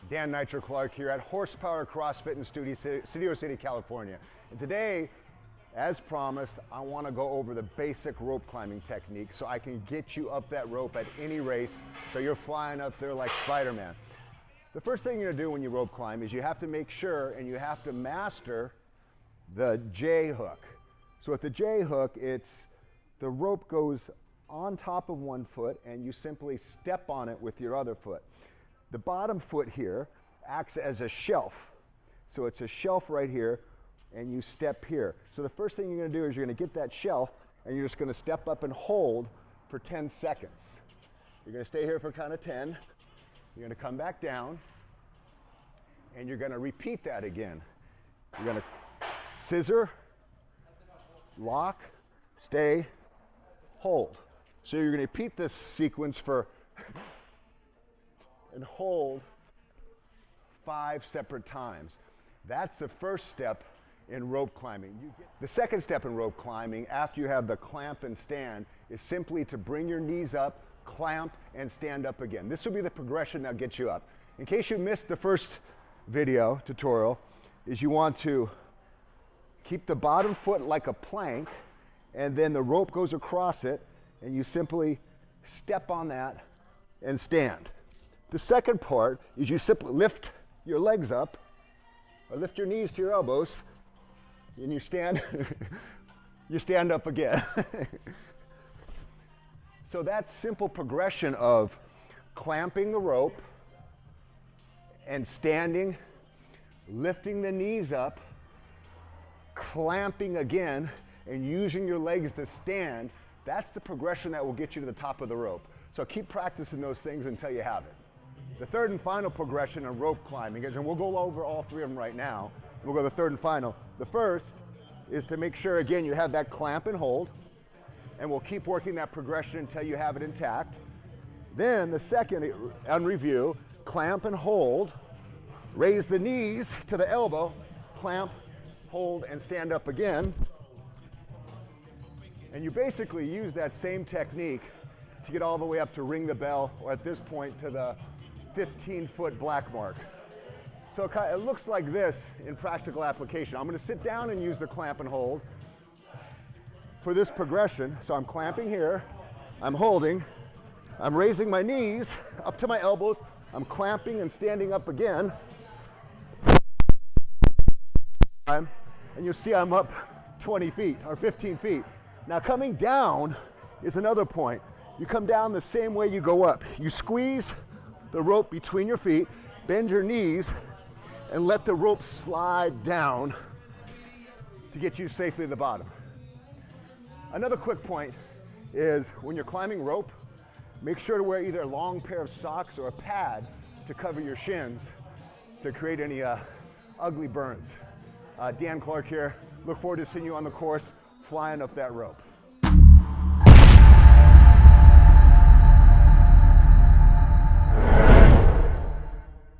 Dan Nitro Clark here at Horsepower CrossFit in Studio City, California. And today, as promised, I want to go over the basic rope climbing technique so I can get you up that rope at any race so you're flying up there like Spider-Man. The first thing you're going to do when you rope climb is you have to make sure and you have to master the J hook. So with the J hook, it's the rope goes on top of one foot and you simply step on it with your other foot. The bottom foot here acts as a shelf. So it's a shelf right here and you step here. So the first thing you're going to do is you're going to get that shelf and you're just going to step up and hold for 10 seconds. You're going to stay here for kind of 10. You're going to come back down and you're going to repeat that again. You're going to scissor, lock, stay, hold. So you're going to repeat this sequence for and hold 5 separate times. That's the first step in rope climbing. The second step in rope climbing, after you have the clamp and stand, is simply to bring your knees up, clamp, and stand up again. This will be the progression that gets you up. In case you missed the first video tutorial, is you want to keep the bottom foot like a plank, and then the rope goes across it, and you simply step on that and stand. The second part is you simply lift your legs up, or lift your knees to your elbows, and you stand, you stand up again. So that simple progression of clamping the rope and standing, lifting the knees up, clamping again, and using your legs to stand, that's the progression that will get you to the top of the rope. So keep practicing those things until you have it. The third and final progression in rope climbing is, and we'll go over all three of them right now, we'll go to the third and final. The first is to make sure, again, you have that clamp and hold, and we'll keep working that progression until you have it intact. Then the second, on review, clamp and hold, raise the knees to the elbow, clamp, hold, and stand up again. And you basically use that same technique to get all the way up to ring the bell, or at this point to the 15-foot black mark. So it looks like this in practical application. I'm going to sit down and use the clamp and hold for this progression. So I'm clamping here, I'm holding, I'm raising my knees up to my elbows, I'm clamping and standing up again. And you'll see I'm up 20 feet or 15 feet. Now coming down is another point. You come down the same way you go up. You squeeze the rope between your feet, bend your knees, and let the rope slide down to get you safely to the bottom. Another quick point is when you're climbing rope, make sure to wear either a long pair of socks or a pad to cover your shins to create any ugly burns. Dan Clark here. Look forward to seeing you on the course flying up that rope.